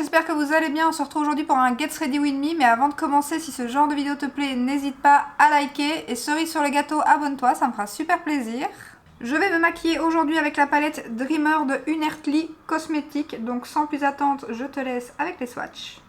j'espère que vous allez bien. On se retrouve aujourd'hui pour un Get Ready With Me. Mais avant de commencer, si ce genre de vidéo te plaît, n'hésite pas à liker. Et cerise sur le gâteau, abonne-toi, ça me fera super plaisir. Je vais me maquiller aujourd'hui avec la palette Dreamer de Unearthly Cosmetics. Donc sans plus attendre, je te laisse avec les swatchs.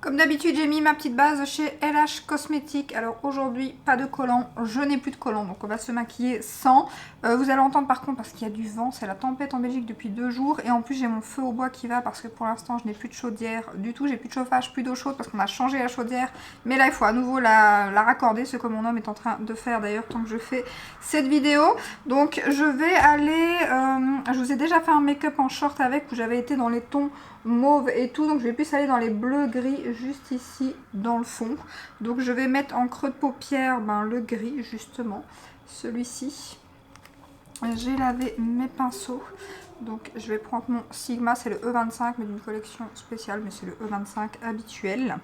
Comme d'habitude, j'ai mis ma petite base chez LH Cosmetics. Alors aujourd'hui, pas de collant, je n'ai plus de collant, donc on va se maquiller sans. Vous allez entendre par contre, parce qu'il y a du vent, c'est la tempête en Belgique depuis 2 jours. Et en plus, j'ai mon feu au bois qui va, parce que pour l'instant, je n'ai plus de chaudière du tout. J'ai plus de chauffage, plus d'eau chaude, parce qu'on a changé la chaudière. Mais là, il faut à nouveau la raccorder, ce que mon homme est en train de faire d'ailleurs, tant que je fais cette vidéo. Donc je vais aller... je vous ai déjà fait un make-up en short avec, où j'avais été dans les tons mauve et tout, donc je vais plus aller dans les bleus gris juste ici dans le fond. Donc je vais mettre en creux de paupière le gris justement, celui-ci. J'ai lavé mes pinceaux, donc je vais prendre mon Sigma, c'est le E25 mais d'une collection spéciale, mais c'est le E25 habituel.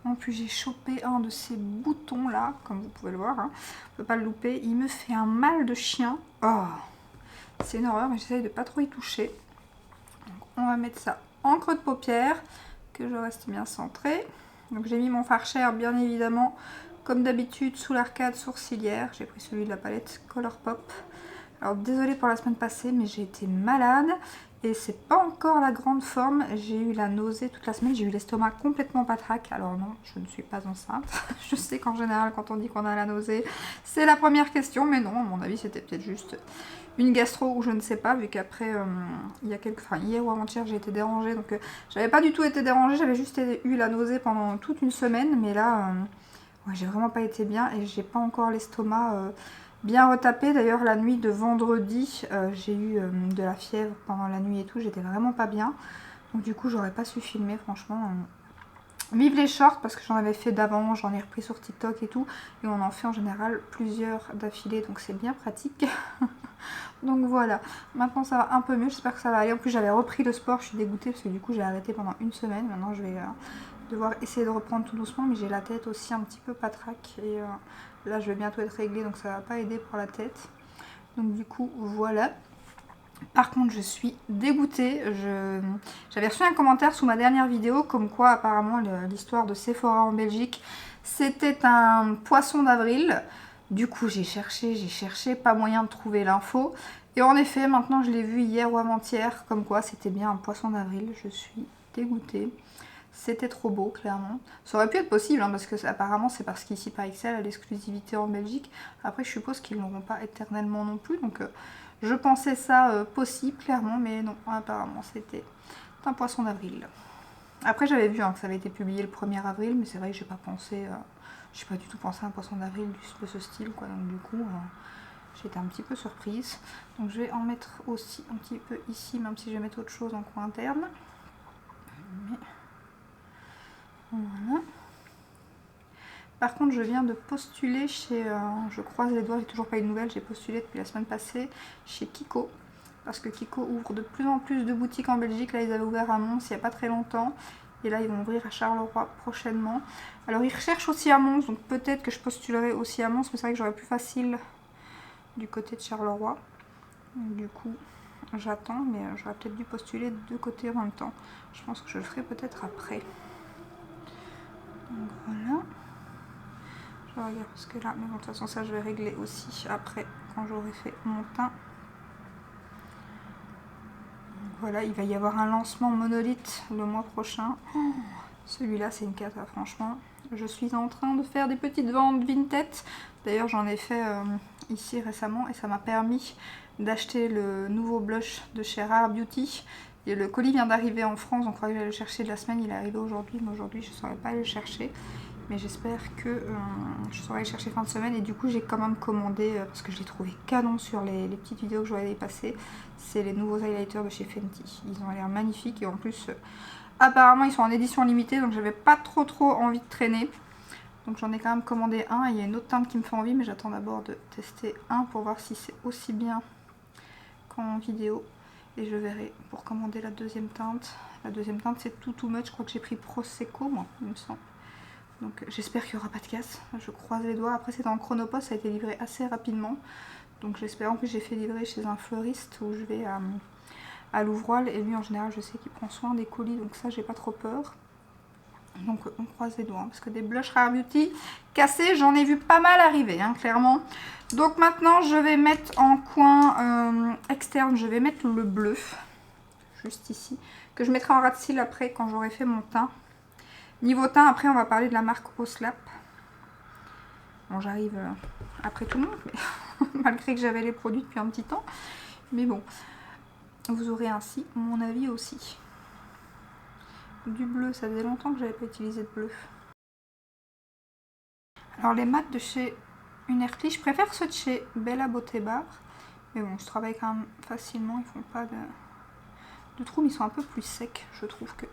En plus j'ai chopé un de ces boutons là, comme vous pouvez le voir, hein. On peut pas le louper, il me fait un mal de chien. Oh, c'est une horreur, mais j'essaye de pas trop y toucher. On va mettre ça en creux de paupière, que je reste bien centré. Donc j'ai mis mon Farcher bien évidemment, comme d'habitude, sous l'arcade sourcilière. J'ai pris celui de la palette Colourpop. Alors désolée pour la semaine passée, mais j'ai été malade. Et c'est pas encore la grande forme. J'ai eu la nausée toute la semaine, j'ai eu l'estomac complètement patraque. Alors non, je ne suis pas enceinte. Je sais qu'en général, quand on dit qu'on a la nausée, c'est la première question. Mais non, à mon avis, c'était peut-être juste une gastro ou je ne sais pas, vu qu'après, hier ou avant-hier, j'ai été dérangée. Donc j'avais pas du tout été dérangée, j'avais juste eu la nausée pendant toute une semaine. Mais là, ouais, j'ai vraiment pas été bien et j'ai pas encore l'estomac... bien retapé. D'ailleurs la nuit de vendredi j'ai eu de la fièvre pendant la nuit et tout, j'étais vraiment pas bien, donc du coup j'aurais pas su filmer franchement. Vive les shorts, parce que j'en avais fait d'avant, j'en ai repris sur TikTok et tout, et on en fait en général plusieurs d'affilée, donc c'est bien pratique. Donc voilà, maintenant ça va un peu mieux, j'espère que ça va aller. En plus j'avais repris le sport, je suis dégoûtée parce que du coup j'ai arrêté pendant une semaine. Maintenant je vais devoir essayer de reprendre tout doucement, mais j'ai la tête aussi un petit peu patraque et là je vais bientôt être réglée, donc ça va pas aider pour la tête. Donc du coup voilà. Par contre je suis dégoûtée, j'avais reçu un commentaire sous ma dernière vidéo comme quoi apparemment l'histoire de Sephora en Belgique c'était un poisson d'avril. Du coup j'ai cherché, pas moyen de trouver l'info. Et en effet maintenant je l'ai vu hier ou avant-hier, comme quoi c'était bien un poisson d'avril. Je suis dégoûtée. C'était trop beau, clairement. Ça aurait pu être possible, hein, parce que apparemment c'est parce qu'ici par XL a l'exclusivité en Belgique. Après je suppose qu'ils n'auront pas éternellement non plus, donc je pensais ça possible, clairement, mais non, apparemment c'était un poisson d'avril. Après j'avais vu que ça avait été publié le 1er avril, mais c'est vrai que j'ai pas pensé, j'ai pas du tout pensé à un poisson d'avril de ce style, quoi. Donc du coup j'étais un petit peu surprise. Donc je vais en mettre aussi un petit peu ici, même si je vais mettre autre chose en coin interne. Mais... voilà. Par contre je viens de postuler chez, je croise les doigts, j'ai toujours pas eu de nouvelles, j'ai postulé depuis la semaine passée chez Kiko, parce que Kiko ouvre de plus en plus de boutiques en Belgique. Là ils avaient ouvert à Mons il n'y a pas très longtemps, et là ils vont ouvrir à Charleroi prochainement. Alors ils recherchent aussi à Mons, donc peut-être que je postulerai aussi à Mons, mais c'est vrai que j'aurais plus facile du côté de Charleroi. Donc, du coup j'attends, mais j'aurais peut-être dû postuler de deux côtés en même temps. Je pense que je le ferai peut-être après. Donc voilà. Je regarde parce que là, mais bon, de toute façon ça je vais régler aussi après quand j'aurai fait mon teint. Donc voilà, il va y avoir un lancement monolithe le mois prochain. Oh, celui-là c'est une cata, franchement. Je suis en train de faire des petites ventes Vinted. D'ailleurs j'en ai fait ici récemment et ça m'a permis d'acheter le nouveau blush de chez Rare Beauty. Et le colis vient d'arriver en France, on croyait que j'allais le chercher de la semaine, il est arrivé aujourd'hui, mais aujourd'hui je ne saurais pas aller le chercher. Mais j'espère que je saurai aller chercher fin de semaine. Et du coup j'ai quand même commandé, parce que je l'ai trouvé canon sur les petites vidéos que je voyais passer. C'est les nouveaux highlighters de chez Fenty. Ils ont l'air magnifiques et en plus Apparemment ils sont en édition limitée, donc j'avais pas trop envie de traîner. Donc j'en ai quand même commandé un. Il y a une autre teinte qui me fait envie, mais j'attends d'abord de tester un pour voir si c'est aussi bien qu'en vidéo. Et je verrai pour commander la deuxième teinte. La deuxième teinte c'est Too Much, je crois que j'ai pris Prosecco moi, il me semble. Donc j'espère qu'il n'y aura pas de casse, je croise les doigts. Après c'était en Chronopost, ça a été livré assez rapidement. Donc j'espère, en plus j'ai fait livrer chez un fleuriste où je vais à Louvroil. Et lui en général je sais qu'il prend soin des colis, donc ça j'ai pas trop peur. Donc on croise les doigts, parce que des blushs Rare Beauty cassés, j'en ai vu pas mal arriver, hein, clairement. Donc maintenant je vais mettre en coin externe, je vais mettre le bleu, juste ici, que je mettrai en ras de cils après quand j'aurai fait mon teint. Niveau teint, après on va parler de la marque Oslap. Bon, j'arrive après tout le monde, mais malgré que j'avais les produits depuis un petit temps. Mais bon, vous aurez ainsi mon avis aussi. Du bleu, ça faisait longtemps que j'avais pas utilisé de bleu. Alors les mats de chez Unertli, je préfère ceux de chez Bella Beauté Bar. Mais bon, je travaille quand même facilement, ils font pas de trous, mais ils sont un peu plus secs, je trouve, que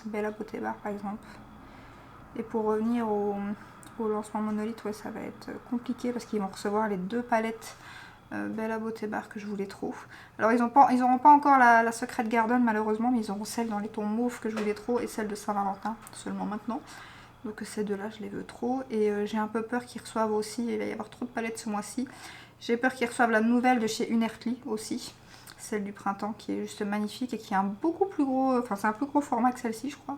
Bella Beauté Bar par exemple. Et pour revenir au lancement monolithe, ouais, ça va être compliqué parce qu'ils vont recevoir les deux palettes Bella Beauté Bar que je voulais trop. Alors ils n'auront pas encore la Secret Garden malheureusement, mais ils auront celle dans les tons mauves que je voulais trop et celle de Saint-Valentin seulement maintenant. Donc ces deux là je les veux trop. Et j'ai un peu peur qu'ils reçoivent aussi, il va y avoir trop de palettes ce mois-ci. J'ai peur qu'ils reçoivent la nouvelle de chez Unertli aussi, celle du printemps qui est juste magnifique et qui est un beaucoup plus gros, enfin c'est un plus gros format que celle-ci je crois.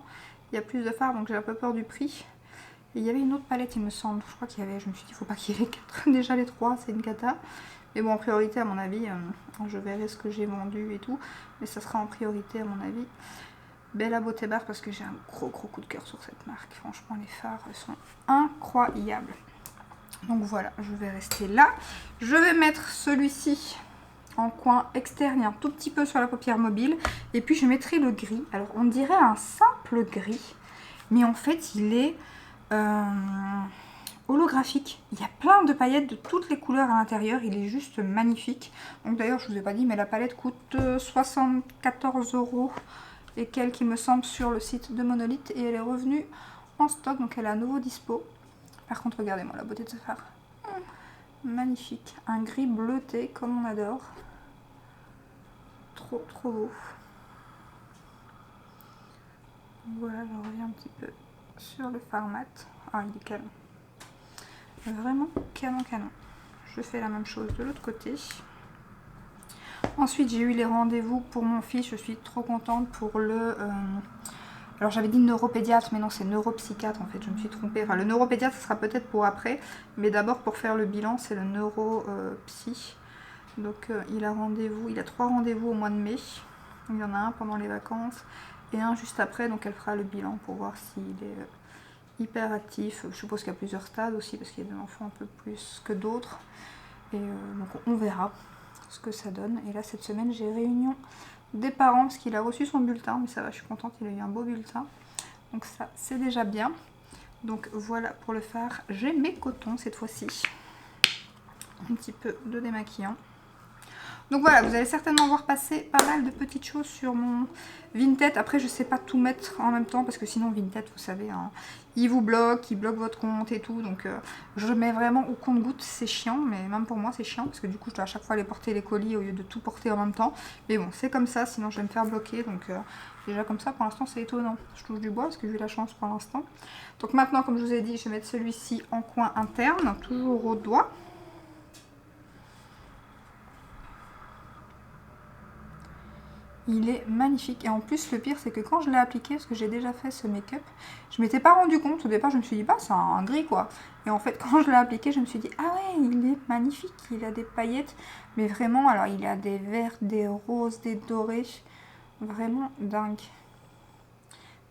Il y a plus de fards donc j'ai un peu peur du prix. Et il y avait une autre palette il me semble, je crois qu'il y avait, je me suis dit il faut pas qu'il y ait les 4, déjà les 3 c'est une cata. Mais bon en priorité à mon avis, je verrai ce que j'ai vendu et tout, mais ça sera en priorité à mon avis Bella Beauté Bar parce que j'ai un gros coup de cœur sur cette marque. Franchement les fards sont incroyables. Donc voilà, je vais rester là. Je vais mettre celui-ci en coin externe et un tout petit peu sur la paupière mobile. Et puis je mettrai le gris. Alors on dirait un simple gris, mais en fait il est holographique. Il y a plein de paillettes de toutes les couleurs à l'intérieur. Il est juste magnifique. Donc d'ailleurs je vous ai pas dit, mais la palette coûte 74 € et quelques il me semble sur le site de Monolith. Et elle est revenue en stock, donc elle est à nouveau dispo. Par contre regardez-moi la beauté de ce fard. Magnifique. Un gris bleuté comme on adore. Trop beau. Voilà, je reviens un petit peu sur le fard mat. Ah, il est canon. Vraiment canon. Je fais la même chose de l'autre côté. Ensuite, j'ai eu les rendez-vous pour mon fils. Je suis trop contente pour le... Alors, j'avais dit neuropédiatre, mais non, c'est neuropsychiatre en fait. Je me suis trompée. Enfin, le neuropédiatre, ce sera peut-être pour après. Mais d'abord, pour faire le bilan, c'est le neuropsy. Donc, il a rendez-vous. Il a 3 rendez-vous au mois de mai. Il y en a un pendant les vacances et un juste après. Donc, elle fera le bilan pour voir s'il est hyper actif. Je suppose qu'il y a plusieurs stades aussi parce qu'il y a des enfants un peu plus que d'autres. Et donc, on verra ce que ça donne. Et là cette semaine j'ai réunion des parents parce qu'il a reçu son bulletin, mais ça va, je suis contente, il a eu un beau bulletin, donc ça c'est déjà bien. Donc voilà pour le fard. J'ai mes cotons cette fois-ci, un petit peu de démaquillant. Donc voilà, vous allez certainement voir passer pas mal de petites choses sur mon Vinted. Après, je sais pas tout mettre en même temps parce que sinon Vinted, vous savez, hein, il vous bloque, il bloque votre compte et tout. Donc je mets vraiment au compte-gouttes, c'est chiant, mais même pour moi c'est chiant parce que du coup je dois à chaque fois aller porter les colis au lieu de tout porter en même temps. Mais bon, c'est comme ça, sinon je vais me faire bloquer. Donc déjà comme ça, pour l'instant c'est étonnant. Je touche du bois parce que j'ai eu la chance pour l'instant. Donc maintenant, comme je vous ai dit, je vais mettre celui-ci en coin interne, toujours au doigt. Il est magnifique et en plus le pire c'est que quand je l'ai appliqué, parce que j'ai déjà fait ce make-up, je m'étais pas rendu compte. Au départ je me suis dit bah c'est un gris quoi. Et en fait quand je l'ai appliqué je me suis dit ah ouais il est magnifique, il a des paillettes. Mais vraiment alors il a des verts, des roses, des dorés. Vraiment dingue.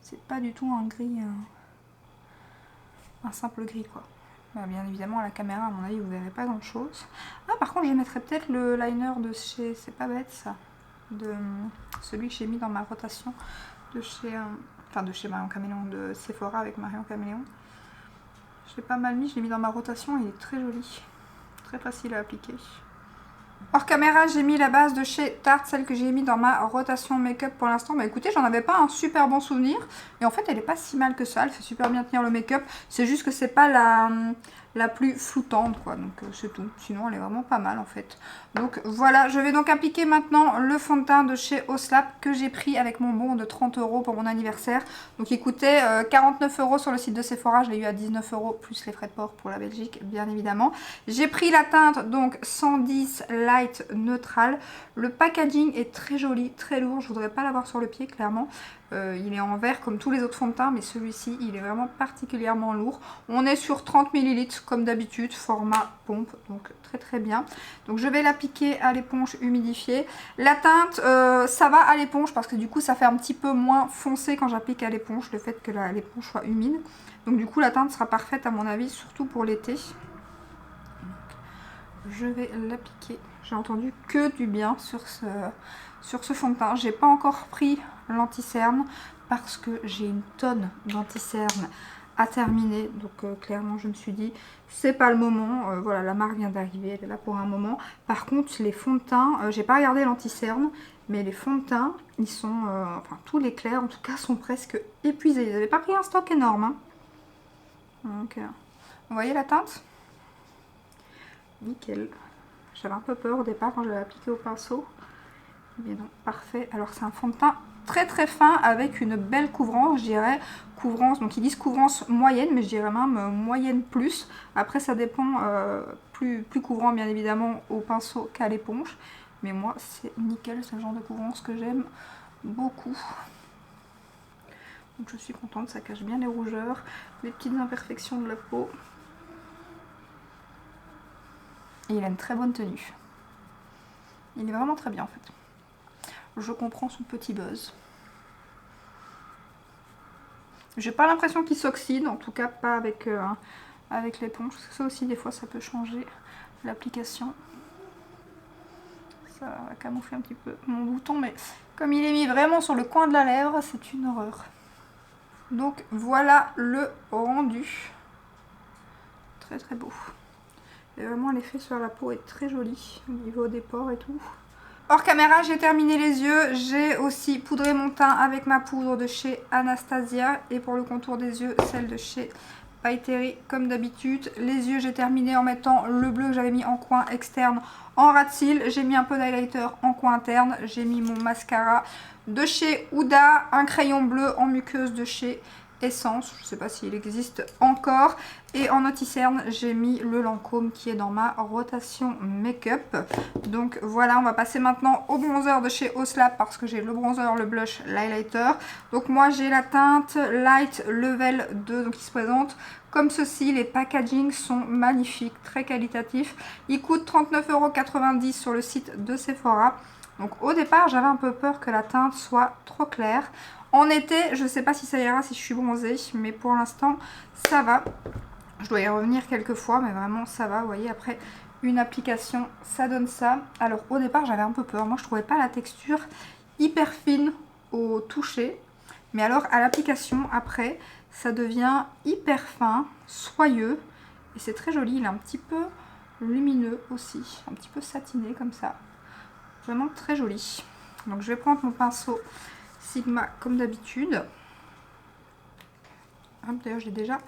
C'est pas du tout un gris, un simple gris quoi. Bah, bien évidemment à la caméra à mon avis vous verrez pas grand chose. Ah par contre je mettrais peut-être le liner de chez, c'est pas bête ça, de celui que j'ai mis dans ma rotation de chez enfin de chez Marion Caméléon, de Sephora avec Marion Caméléon. Je l'ai pas mal mis, je l'ai mis dans ma rotation, il est très joli, très facile à appliquer. Hors caméra, j'ai mis la base de chez Tarte, celle que j'ai mis dans ma rotation make-up pour l'instant. Bah écoutez, j'en avais pas un super bon souvenir. Et en fait, elle est pas si mal que ça. Elle fait super bien tenir le make-up. C'est juste que c'est pas la plus floutante, quoi. Donc c'est tout. Sinon, elle est vraiment pas mal en fait. Donc voilà, je vais donc appliquer maintenant le fond de teint de chez Oslap que j'ai pris avec mon bon de 30 € pour mon anniversaire. Donc il coûtait 49 € sur le site de Sephora. Je l'ai eu à 19 € plus les frais de port pour la Belgique, bien évidemment. J'ai pris la teinte donc 110 Light Neutral. Le packaging est très joli, très lourd. Je voudrais pas l'avoir sur le pied, clairement. Il est en verre comme tous les autres fonds de teint, mais celui-ci, il est vraiment particulièrement lourd. On est sur 30 ml comme d'habitude, format pompe, donc très très bien. Donc je vais l'appliquer à l'éponge humidifiée. La teinte, ça va à l'éponge parce que du coup, ça fait un petit peu moins foncé quand j'applique à l'éponge, le fait que l'éponge soit humide. Donc du coup, la teinte sera parfaite à mon avis, surtout pour l'été. Je vais l'appliquer. J'ai entendu que du bien sur ce fond de teint. J'ai pas encore pris l'anti-cerne parce que j'ai une tonne d'anti-cerne à terminer. Donc clairement je me suis dit c'est pas le moment. Voilà, la marque vient d'arriver, elle est là pour un moment. Par contre les fonds de teint, j'ai pas regardé l'anti-cerne, mais les fonds de teint, ils sont, enfin tous les clairs en tout cas sont presque épuisés. Ils n'avaient pas pris un stock énorme. Hein. Donc vous voyez la teinte? Nickel. J'avais un peu peur au départ quand je l'ai appliqué au pinceau. Mais non, parfait. Alors c'est un fond de teint très très fin avec une belle couvrance, je dirais. Couvrance, donc ils disent couvrance moyenne, mais je dirais même moyenne plus. Après ça dépend, plus couvrant bien évidemment au pinceau qu'à l'éponge. Mais moi c'est nickel, c'est le genre de couvrance que j'aime beaucoup. Donc je suis contente, ça cache bien les rougeurs, les petites imperfections de la peau. Et il a une très bonne tenue. Il est vraiment très bien en fait. Je comprends son petit buzz. J'ai pas l'impression qu'il s'oxyde, en tout cas pas avec, avec l'éponge. Parce que ça aussi des fois ça peut changer l'application. Ça va camoufler un petit peu mon bouton, mais comme il est mis vraiment sur le coin de la lèvre, c'est une horreur. Donc voilà le rendu. Très très beau. Et vraiment l'effet sur la peau est très joli au niveau des pores et tout. Hors caméra, j'ai terminé les yeux. J'ai aussi poudré mon teint avec ma poudre de chez Anastasia. Et pour le contour des yeux, celle de chez By Terry comme d'habitude. Les yeux, j'ai terminé en mettant le bleu que j'avais mis en coin externe en ras de cils. J'ai mis un peu d'highlighter en coin interne. J'ai mis mon mascara de chez Huda. Un crayon bleu en muqueuse de chez Essence, je ne sais pas s'il existe encore. Et en anti-cerne, j'ai mis le Lancôme qui est dans ma rotation make-up. Donc voilà, on va passer maintenant au bronzer de chez Oslap parce que j'ai le bronzer, le blush, l'highlighter. Donc moi j'ai la teinte Light Level 2 donc qui se présente comme ceci. Les packagings sont magnifiques, très qualitatifs. Ils coûtent 39,90 € sur le site de Sephora. Donc au départ, j'avais un peu peur que la teinte soit trop claire. En été, je ne sais pas si ça ira si je suis bronzée, mais pour l'instant, ça va. Je dois y revenir quelques fois, mais vraiment, ça va. Vous voyez, après une application, ça donne ça. Alors, au départ, j'avais un peu peur. Moi, je ne trouvais pas la texture hyper fine au toucher. Mais alors, à l'application, après, ça devient hyper fin, soyeux. Et c'est très joli. Il est un petit peu lumineux aussi. Un petit peu satiné comme ça. Vraiment très joli. Donc, je vais prendre mon pinceau Sigma comme d'habitude. D'ailleurs je l'ai déjà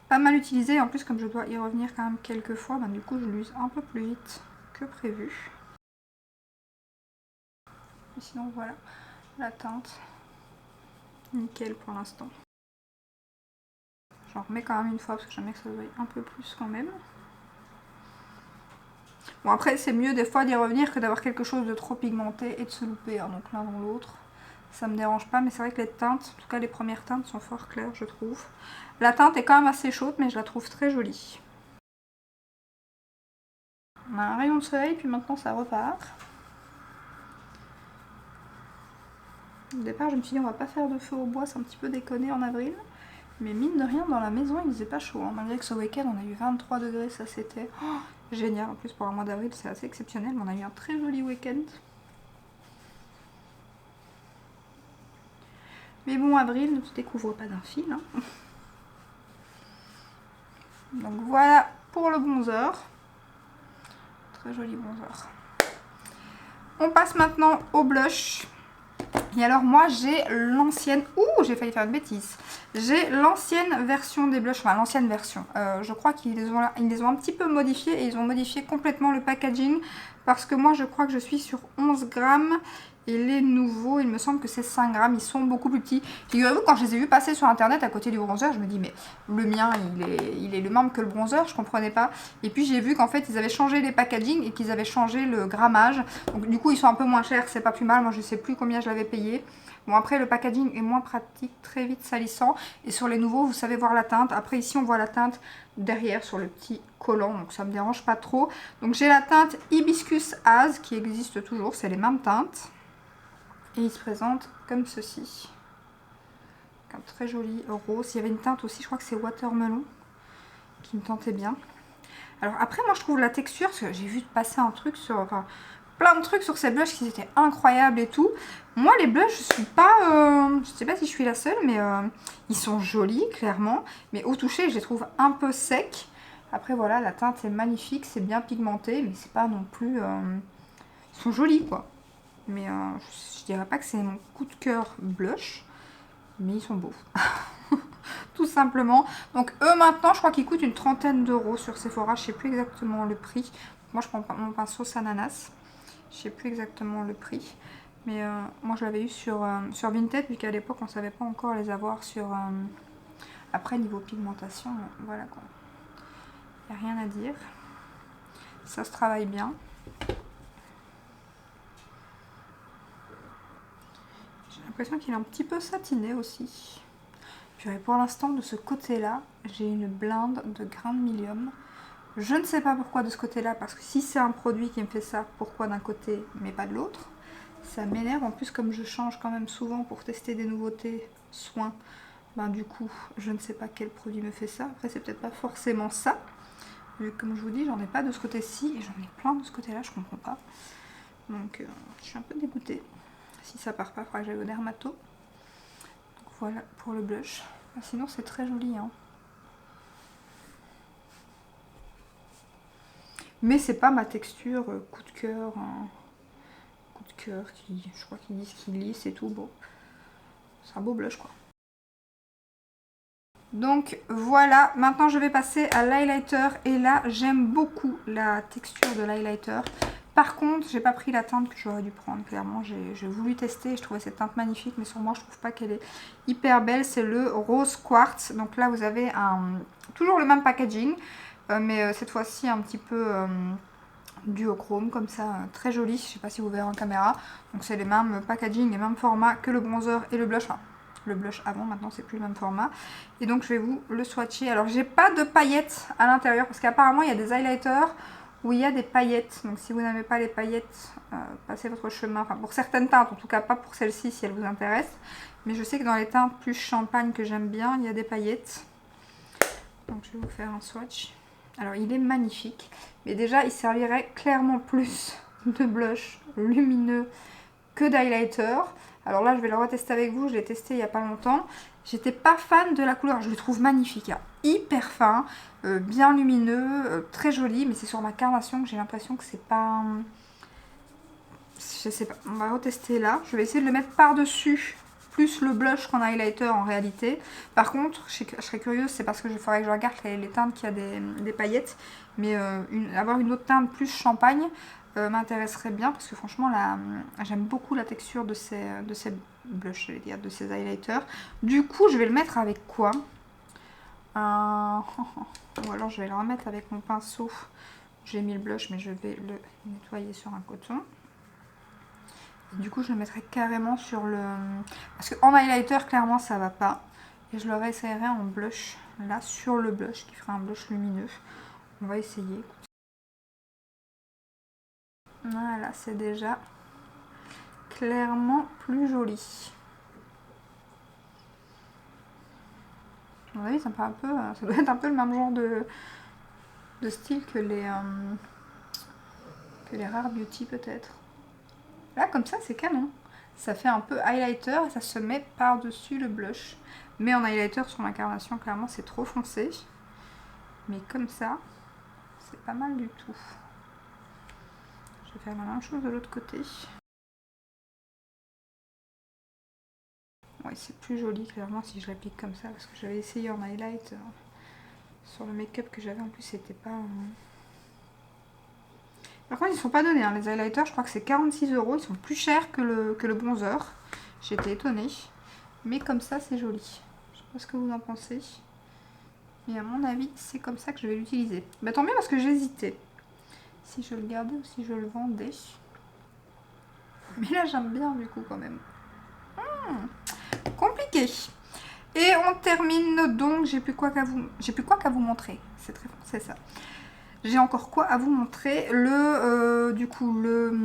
pas mal utilisé. En plus comme je dois y revenir quand même quelques fois, du coup je l'use un peu plus vite que prévu. Et sinon voilà la teinte. Nickel pour l'instant. J'en remets quand même une fois parce que j'aime que ça soit un peu plus quand même. Bon après c'est mieux des fois d'y revenir que d'avoir quelque chose de trop pigmenté et de se louper. Hein, donc l'un dans l'autre. Ça me dérange pas, mais c'est vrai que les teintes, en tout cas les premières teintes sont fort claires je trouve. La teinte est quand même assez chaude mais je la trouve très jolie. On a un rayon de soleil puis maintenant ça repart. Au départ je me suis dit on va pas faire de feu au bois, c'est un petit peu déconné en avril. Mais mine de rien dans la maison il faisait pas chaud. Hein. Malgré que ce week-end on a eu 23 degrés, ça c'était génial. En plus pour un mois d'avril c'est assez exceptionnel, mais on a eu un très joli week-end. Mais bon, avril ne se découvre pas d'un fil. Hein. Donc voilà pour le bronzer. Très joli bronzer. On passe maintenant au blush. Et alors moi j'ai l'ancienne... Ouh, j'ai failli faire une bêtise. J'ai l'ancienne version des blushs, enfin l'ancienne version. Je crois qu'ils les ont un petit peu modifiés et ils ont modifié complètement le packaging. Parce que moi je crois que je suis sur 11 grammes. Et les nouveaux, il me semble que c'est 5 grammes, ils sont beaucoup plus petits. Figurez-vous, quand je les ai vus passer sur internet à côté du bronzer, je me dis mais le mien il est le même que le bronzer, je comprenais pas. Et puis j'ai vu qu'en fait ils avaient changé les packaging et qu'ils avaient changé le grammage. Donc du coup ils sont un peu moins chers, c'est pas plus mal, moi je sais plus combien je l'avais payé. Bon après le packaging est moins pratique, très vite salissant. Et sur les nouveaux vous savez voir la teinte. Après ici on voit la teinte derrière sur le petit collant, donc ça me dérange pas trop. Donc j'ai la teinte Hibiscus Az qui existe toujours, c'est les mêmes teintes. Et il se présente comme ceci. Un très joli rose. Il y avait une teinte aussi, je crois que c'est Watermelon, qui me tentait bien. Alors après, moi je trouve la texture, parce que j'ai vu passer un truc sur... Enfin, plein de trucs sur ces blushs qui étaient incroyables et tout. Moi les blushs, je suis pas... je sais pas si je suis la seule, mais ils sont jolis, clairement. Mais au toucher, je les trouve un peu secs. Après voilà, la teinte est magnifique, c'est bien pigmenté, mais c'est pas non plus... Ils sont jolis quoi. Mais je dirais pas que c'est mon coup de cœur blush. Mais ils sont beaux. Tout simplement. Donc eux maintenant, je crois qu'ils coûtent une trentaine d'euros sur Sephora. Je sais plus exactement le prix. Moi je prends mon pinceau ananas. Je sais plus exactement le prix. Mais moi je l'avais eu sur Vinted, vu qu'à l'époque on savait pas encore les avoir sur... Après niveau pigmentation, voilà quoi. Il n'y a rien à dire. Ça se travaille bien. J'ai l'impression qu'il est un petit peu satiné aussi. Puis pour l'instant, de ce côté-là, j'ai une blinde de grain de milium. Je ne sais pas pourquoi de ce côté-là, parce que si c'est un produit qui me fait ça, pourquoi d'un côté mais pas de l'autre? Ça m'énerve. En plus, comme je change quand même souvent pour tester des nouveautés, soins, ben du coup, je ne sais pas quel produit me fait ça. Après, c'est peut-être pas forcément ça. Vu que, comme je vous dis, j'en ai pas de ce côté-ci et j'en ai plein de ce côté-là, je comprends pas. Donc, je suis un peu dégoûtée. Si ça part pas, il faudra que j'aille au dermato. Donc voilà pour le blush. Sinon, c'est très joli, hein. Mais c'est pas ma texture coup de cœur. Coup de cœur, je crois qu'ils disent qu'il lisse et tout. Bon, c'est un beau blush quoi. Donc voilà, maintenant je vais passer à l'highlighter. Et là, j'aime beaucoup la texture de l'highlighter. Par contre, j'ai pas pris la teinte que j'aurais dû prendre, clairement. J'ai voulu tester, je trouvais cette teinte magnifique, mais sur moi, je trouve pas qu'elle est hyper belle. C'est le Rose Quartz. Donc là, vous avez toujours le même packaging, mais cette fois-ci un petit peu duochrome, comme ça, très joli. Je sais pas si vous verrez en caméra. Donc c'est les mêmes packaging, les mêmes formats que le bronzer et le blush. Enfin, le blush avant, maintenant c'est plus le même format. Et donc je vais vous le swatcher. Alors j'ai pas de paillettes à l'intérieur, parce qu'apparemment il y a des highlighters où il y a des paillettes. Donc si vous n'avez pas les paillettes, passez votre chemin. Enfin pour certaines teintes, en tout cas pas pour celle-ci si elle vous intéresse. Mais je sais que dans les teintes plus champagne que j'aime bien, il y a des paillettes. Donc je vais vous faire un swatch. Alors il est magnifique. Mais déjà il servirait clairement plus de blush lumineux que d'highlighter. Alors là je vais le retester avec vous, je l'ai testé il n'y a pas longtemps. J'étais pas fan de la couleur, je le trouve magnifique, hein. Hyper fin, bien lumineux, très joli, mais c'est sur ma carnation que j'ai l'impression que c'est pas... Je sais pas, on va retester là. Je vais essayer de le mettre par-dessus, plus le blush qu'en highlighter en réalité. Par contre, je serais curieuse, c'est parce que il faudrait que je regarde les teintes qui a des paillettes. Mais avoir une autre teinte plus champagne m'intéresserait bien, parce que franchement, j'aime beaucoup la texture de ces blushs, je vais dire, de ces highlighters. Du coup, je vais le mettre avec quoi? Ou alors je vais le remettre avec mon pinceau. J'ai mis le blush, mais je vais le nettoyer sur un coton. Du coup, je le mettrai carrément sur le... Parce qu'en highlighter, clairement, ça va pas. Et je le réessayerai en blush, là, sur le blush, qui fera un blush lumineux. On va essayer. Voilà, c'est déjà clairement plus joli. Vous voyez, ça, un peu, ça doit être un peu le même genre de style que les Rare Beauty, peut-être. Là, comme ça, c'est canon. Ça fait un peu highlighter et ça se met par-dessus le blush. Mais en highlighter sur ma carnation, clairement, c'est trop foncé. Mais comme ça, c'est pas mal du tout. Je vais faire la même chose de l'autre côté. Oui, c'est plus joli clairement si je l'applique comme ça, parce que j'avais essayé en highlight sur le make-up que j'avais, en plus c'était pas... Par contre ils ne sont pas donnés, hein, les highlighters, je crois que c'est 46 €, ils sont plus chers que le bronzer. J'étais étonnée, mais comme ça c'est joli. Je sais pas ce que vous en pensez, mais à mon avis c'est comme ça que je vais l'utiliser. Bah tant mieux, parce que j'hésitais si je le gardais ou si je le vendais. Mais là j'aime bien du coup quand même. Compliqué. Et on termine donc, j'ai plus quoi qu'à vous montrer. C'est très français ça. J'ai encore quoi à vous montrer. Du coup le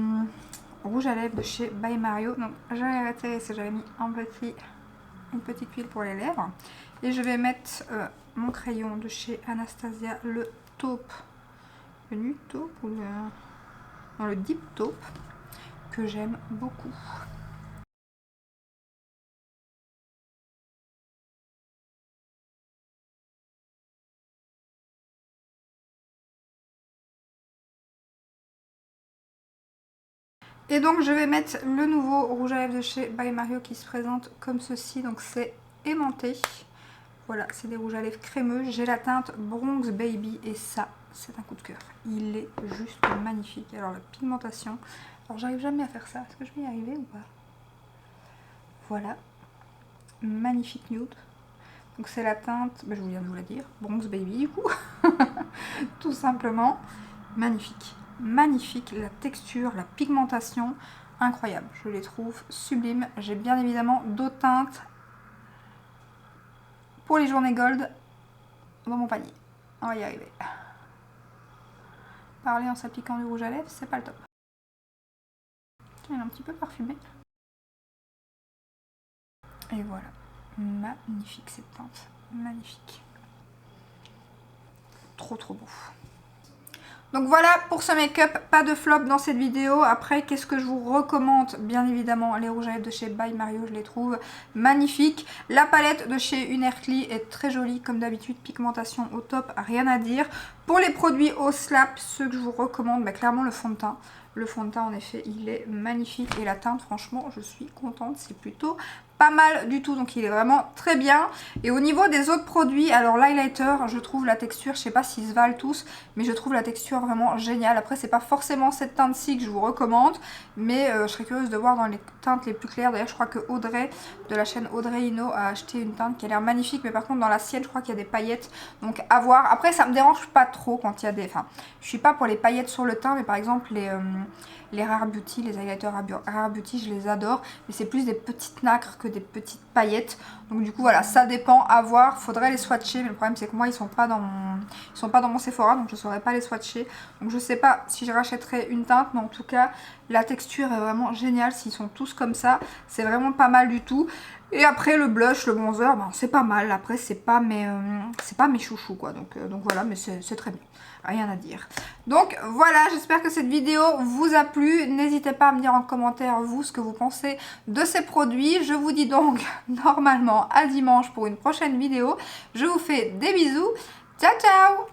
rouge à lèvres de chez By Mario. Donc j'avais arrêté, j'avais mis une petite huile pour les lèvres. Et je vais mettre mon crayon de chez Anastasia, le taupe. Le nude taupe ou le deep taupe, que j'aime beaucoup. Et donc je vais mettre le nouveau rouge à lèvres de chez By Mario qui se présente comme ceci. Donc c'est aimanté. Voilà, c'est des rouges à lèvres crémeux. J'ai la teinte Bronze Baby et ça, c'est un coup de cœur. Il est juste magnifique. Alors la pigmentation, alors j'arrive jamais à faire ça. Est-ce que je vais y arriver ou pas? Voilà, magnifique nude. Donc c'est la teinte, je viens de vous la dire, Bronze Baby du coup. Tout simplement, magnifique. Magnifique, la texture, la pigmentation, incroyable. Je les trouve sublimes. J'ai bien évidemment d'autres teintes pour les journées gold dans mon panier. On va y arriver. Parler en s'appliquant du rouge à lèvres, c'est pas le top. Il est un petit peu parfumé. Et voilà. Magnifique cette teinte. Magnifique. Trop trop beau. Donc voilà pour ce make-up, pas de flop dans cette vidéo. Après, qu'est-ce que je vous recommande? Bien évidemment, les rouges à lèvres de chez By Mario, je les trouve magnifiques. La palette de chez Unerkly est très jolie, comme d'habitude, pigmentation au top, rien à dire. Pour les produits au slap, ceux que je vous recommande, clairement le fond de teint. Le fond de teint, en effet, il est magnifique. Et la teinte, franchement, je suis contente. C'est plutôt pas mal du tout. Donc, il est vraiment très bien. Et au niveau des autres produits, alors l'highlighter, je trouve la texture, je sais pas s'ils se valent tous, mais je trouve la texture vraiment géniale. Après, c'est pas forcément cette teinte-ci que je vous recommande, mais je serais curieuse de voir dans les teintes les plus claires. D'ailleurs, je crois que Audrey, de la chaîne Audrey Ino, a acheté une teinte qui a l'air magnifique. Mais par contre, dans la sienne, je crois qu'il y a des paillettes. Donc, à voir. Après, ça me dérange pas trop quand il y a des... Enfin, je suis pas pour les paillettes sur le teint, mais par exemple, les Rare Beauty, les highlighters Rare Beauty, je les adore. Mais c'est plus des petites nacres que des petites paillettes. Donc du coup voilà, ça dépend, à voir. Faudrait les swatcher, mais le problème c'est que moi ils sont pas dans mon Sephora, donc je saurais pas les swatcher. Donc je sais pas si je rachèterai une teinte, mais en tout cas la texture est vraiment géniale. S'ils sont tous comme ça, c'est vraiment pas mal du tout. Et après le blush, le bronzer, c'est pas mal. Après c'est pas mes chouchous quoi. Donc voilà, mais c'est très bien. Rien à dire. Donc voilà, j'espère que cette vidéo vous a plu. N'hésitez pas à me dire en commentaire vous ce que vous pensez de ces produits. Je vous dis donc normalement à dimanche pour une prochaine vidéo. Je vous fais des bisous. Ciao ciao!